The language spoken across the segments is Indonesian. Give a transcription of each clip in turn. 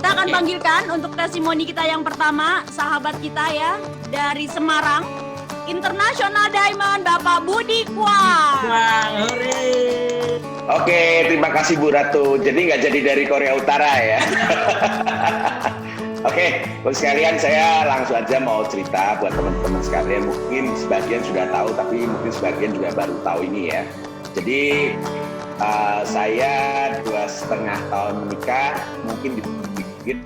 Kita akan panggilkan untuk testimoni kita yang pertama, sahabat kita ya, dari Semarang, International Diamond, Bapak Budi Kwang. Wah, hore. Oke, terima kasih Bu Ratu. Jadi nggak jadi dari Korea Utara ya. Oke, buat sekalian saya langsung aja mau cerita buat teman-teman sekalian. Mungkin sebagian sudah tahu, tapi mungkin sebagian juga baru tahu ini ya. Jadi saya 2,5 tahun menikah, mungkin dipikir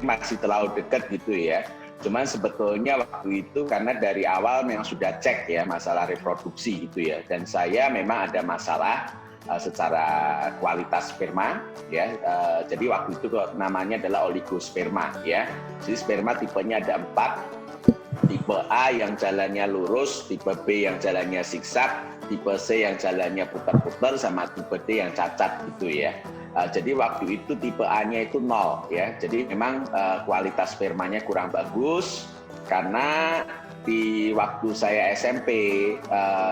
masih terlalu dekat gitu ya. Cuman sebetulnya waktu itu karena dari awal memang sudah cek ya masalah reproduksi gitu ya. Dan saya memang ada masalah secara kualitas sperma ya. Jadi waktu itu namanya adalah oligosperma ya. Jadi sperma tipenya ada 4. Tipe A yang jalannya lurus, tipe B yang jalannya zigzag, tipe C yang jalannya putar-putar, sama tipe D yang cacat gitu ya. Jadi waktu itu tipe A-nya itu 0 ya. Jadi memang kualitas spermanya kurang bagus karena di waktu saya SMP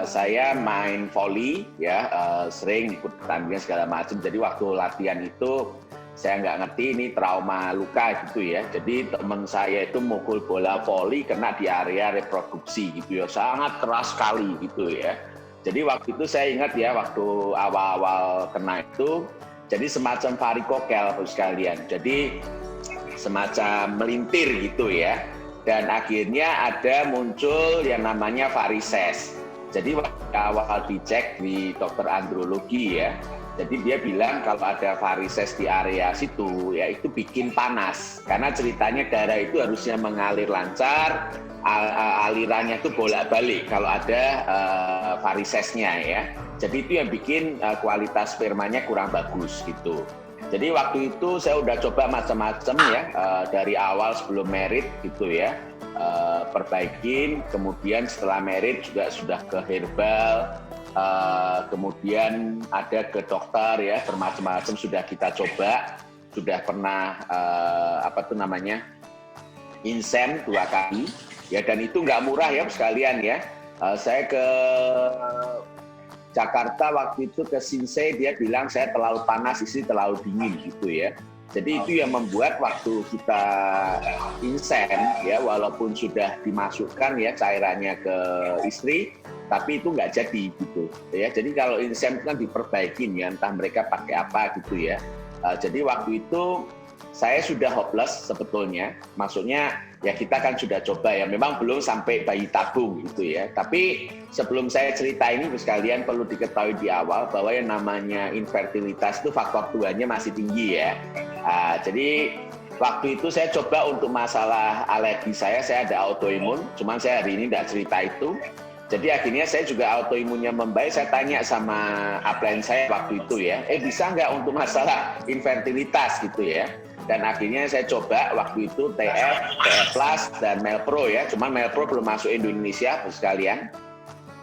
saya main volley ya, sering ikut pertandingan segala macam. Jadi waktu latihan itu saya nggak ngerti ini trauma luka gitu ya. Jadi teman saya itu mukul bola volley kena di area reproduksi gitu ya, sangat keras sekali gitu ya. Jadi waktu itu saya ingat ya, waktu awal-awal kena itu jadi semacam varikokel sekalian. Jadi semacam melintir gitu ya. Dan akhirnya ada muncul yang namanya varises. Jadi awal dicek di dokter andrologi ya. Jadi dia bilang kalau ada varises di area situ ya itu bikin panas. Karena ceritanya darah itu harusnya mengalir lancar, alirannya itu bolak-balik kalau ada varisesnya ya. Jadi itu yang bikin kualitas spermanya kurang bagus gitu. Jadi waktu itu saya udah coba macam-macam ya, dari awal sebelum merit gitu ya, perbaikin, kemudian setelah merit juga sudah ke herbal, kemudian ada ke dokter ya, bermacam-macam sudah kita coba, sudah pernah insen 2 kali, ya dan itu nggak murah ya sekalian ya. Saya ke Jakarta waktu itu ke Sinsei, dia bilang saya terlalu panas, istri terlalu dingin gitu ya. Jadi itu yang membuat waktu kita insen ya, walaupun sudah dimasukkan ya cairannya ke istri, tapi itu nggak jadi gitu ya. Jadi kalau insen kan diperbaikin ya, entah mereka pakai apa gitu ya. Jadi waktu itu saya sudah hopeless sebetulnya, maksudnya ya kita kan sudah coba ya, memang belum sampai bayi tabung gitu ya. Tapi sebelum saya cerita ini sekalian perlu diketahui di awal bahwa yang namanya infertilitas itu faktor Tuhannya masih tinggi ya. Jadi waktu itu saya coba untuk masalah alergi saya ada autoimun, cuman saya hari ini tidak cerita itu. Jadi akhirnya saya juga autoimunnya membaik, saya tanya sama upline saya waktu itu ya, bisa nggak untuk masalah infertilitas gitu ya. Dan akhirnya saya coba waktu itu TF, TF Plus, dan Melpro ya. Cuman Melpro belum masuk Indonesia sekalian.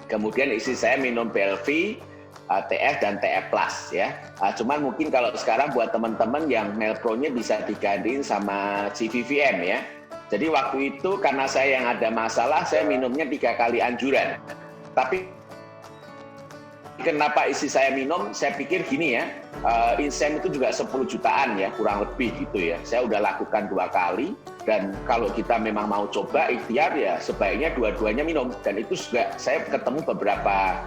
Kemudian istri saya minum PLV, TF, dan TF Plus ya. Cuman mungkin kalau sekarang buat teman-teman yang Melpro-nya bisa digantiin sama CVVM ya. Jadi waktu itu karena saya yang ada masalah, saya minumnya 3 kali anjuran. Tapi kenapa istri saya minum? Saya pikir gini ya, insen itu juga 10 jutaan ya, kurang lebih gitu ya. Saya udah lakukan 2 kali, dan kalau kita memang mau coba ikhtiar ya sebaiknya dua-duanya minum. Dan itu juga saya ketemu beberapa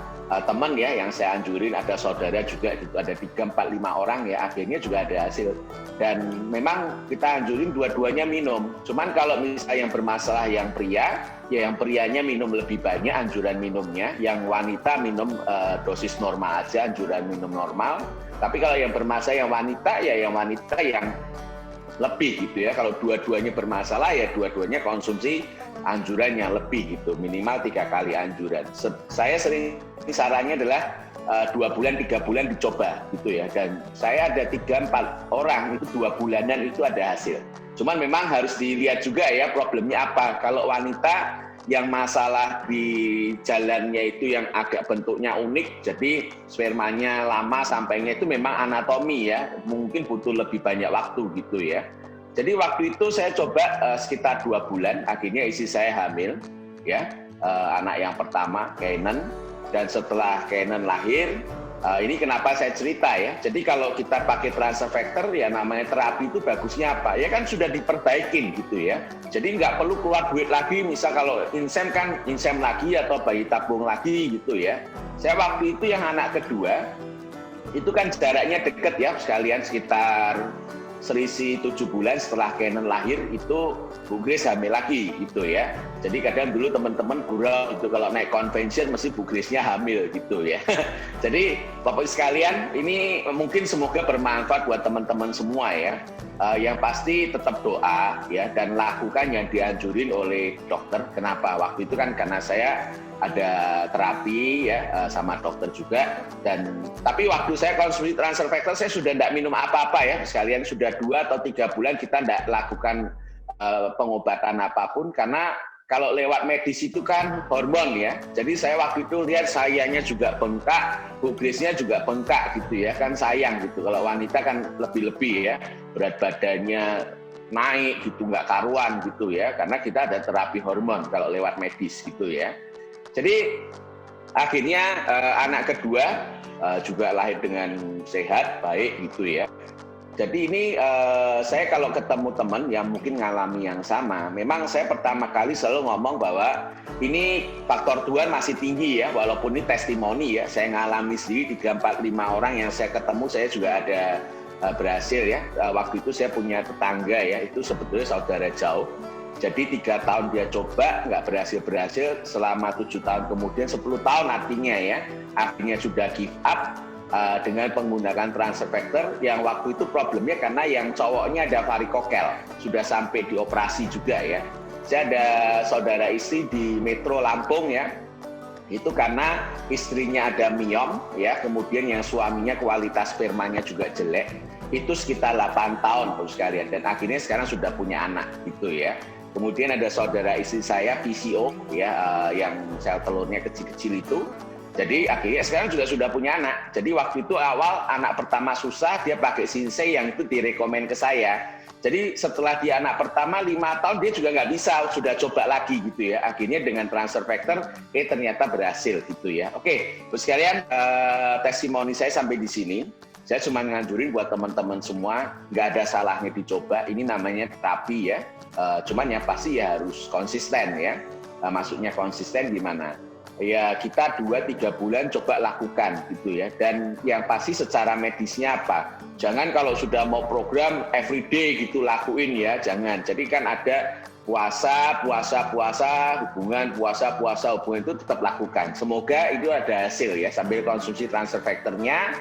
teman ya yang saya anjurin, ada saudara juga gitu, ada 3, 4, 5 orang ya, akhirnya juga ada hasil. Dan memang kita anjurin dua-duanya minum. Cuman kalau misalnya yang bermasalah yang pria, ya yang prianya minum lebih banyak anjuran minumnya, yang wanita minum dosis normal aja, anjuran minum normal. Tapi kalau yang bermasalah yang wanita, ya yang wanita yang lebih gitu ya. Kalau dua-duanya bermasalah ya dua-duanya konsumsi anjuran yang lebih gitu, minimal 3 kali anjuran. Saya sering sarannya adalah 2 bulan, 3 bulan dicoba gitu ya. Dan saya ada 3-4 orang itu 2 bulanan itu ada hasil. Cuman memang harus dilihat juga ya problemnya apa. Kalau wanita yang masalah di jalannya itu yang agak bentuknya unik, jadi spermanya lama sampainya itu memang anatomi ya, mungkin butuh lebih banyak waktu gitu ya. Jadi waktu itu saya coba sekitar 2 bulan, akhirnya istri saya hamil ya, anak yang pertama, Kenan. Dan setelah Kenan lahir, Ini kenapa saya cerita ya. Jadi kalau kita pakai transfer factor ya namanya terapi itu bagusnya apa? Ya kan sudah diperbaikin gitu ya. Jadi nggak perlu keluar duit lagi. Misal kalau insem kan insem lagi atau bayi tabung lagi gitu ya. Saya waktu itu yang anak kedua itu kan jaraknya deket ya, sekalian sekitar selisih 7 bulan setelah Canon lahir itu Bu Grace hamil lagi gitu ya. Jadi kadang dulu teman-teman gurau itu kalau naik convention mesti Bu Grace-nya hamil gitu ya. Jadi Bapak sekalian ini mungkin semoga bermanfaat buat teman-teman semua ya. Yang pasti tetap doa ya dan lakukan yang dianjurin oleh dokter. Kenapa? Waktu itu kan karena saya ada terapi ya sama dokter juga tapi waktu saya konsumsi transfer factor saya sudah tidak minum apa-apa ya, sekalian sudah 2 atau 3 bulan kita tidak lakukan pengobatan apapun karena kalau lewat medis itu kan hormon ya. Jadi saya waktu itu lihat sayangnya juga bengkak, Bu Grace-nya juga bengkak gitu ya, kan sayang gitu. Kalau wanita kan lebih-lebih ya, berat badannya naik gitu, nggak karuan gitu ya, karena kita ada terapi hormon kalau lewat medis gitu ya. Jadi akhirnya anak kedua juga lahir dengan sehat, baik gitu ya. Jadi ini saya kalau ketemu teman yang mungkin ngalami yang sama, memang saya pertama kali selalu ngomong bahwa ini faktor Tuhan masih tinggi ya, walaupun ini testimoni ya, saya ngalami sendiri 3, 4, 5 orang yang saya ketemu, saya juga ada berhasil ya. Waktu itu saya punya tetangga ya, itu sebetulnya saudara jauh. Jadi 3 tahun dia coba, nggak berhasil, selama 7 tahun kemudian 10 tahun artinya ya, akhirnya sudah give up dengan menggunakan transfer factor yang waktu itu problemnya karena yang cowoknya ada varikokel, sudah sampai dioperasi juga ya. Saya ada saudara istri di Metro Lampung ya, itu karena istrinya ada miom ya, kemudian yang suaminya kualitas spermanya juga jelek, itu sekitar 8 tahun Bapak sekalian, dan akhirnya sekarang sudah punya anak gitu ya. Kemudian ada saudara istri saya PCO ya, yang sel telurnya kecil-kecil itu. Jadi akhirnya sekarang juga sudah punya anak. Jadi waktu itu awal anak pertama susah, dia pakai Sinsei yang itu direkomend ke saya. Jadi setelah dia anak pertama 5 tahun dia juga nggak bisa, sudah coba lagi gitu ya. Akhirnya dengan transfer factor, ternyata berhasil gitu ya. Oke, terus sekalian testimoni saya sampai di sini. Saya cuma nganjurin buat teman-teman semua, nggak ada salahnya dicoba. Ini namanya terapi ya. Cuman yang pasti ya harus konsisten ya. Maksudnya konsisten gimana? Ya kita 2-3 bulan coba lakukan gitu ya. Dan yang pasti secara medisnya apa? Jangan kalau sudah mau program everyday gitu lakuin ya, jangan. Jadi kan ada puasa, hubungan itu tetap lakukan. Semoga itu ada hasil ya sambil konsumsi transfer factor-nya.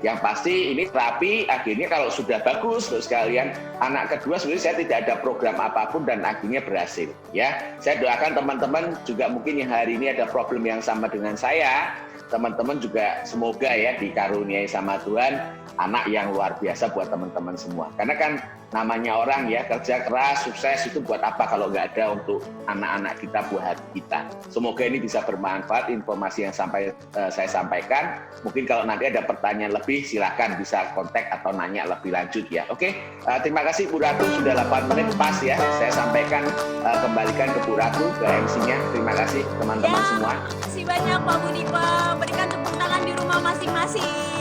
Yang pasti ini terapi akhirnya kalau sudah bagus terus sekalian anak kedua sebenarnya saya tidak ada program apapun dan akhirnya berhasil ya. Saya doakan teman-teman juga mungkin yang hari ini ada problem yang sama dengan saya, teman-teman juga semoga ya dikaruniai sama Tuhan anak yang luar biasa buat teman-teman semua. Karena kan namanya orang ya kerja keras, sukses itu buat apa kalau nggak ada untuk anak-anak kita, buat kita. Semoga ini bisa bermanfaat informasi yang saya sampaikan. Mungkin kalau nanti ada pertanyaan lebih silakan bisa kontak atau nanya lebih lanjut ya. Oke, terima kasih Bu Ratu, sudah 8 menit pas ya. Saya sampaikan kembalikan ke Bu Ratu, ke MC-nya. Terima kasih teman-teman semua. Terima kasih banyak Pak Budi, Pak. Berikan tepuk tangan di rumah masing-masing.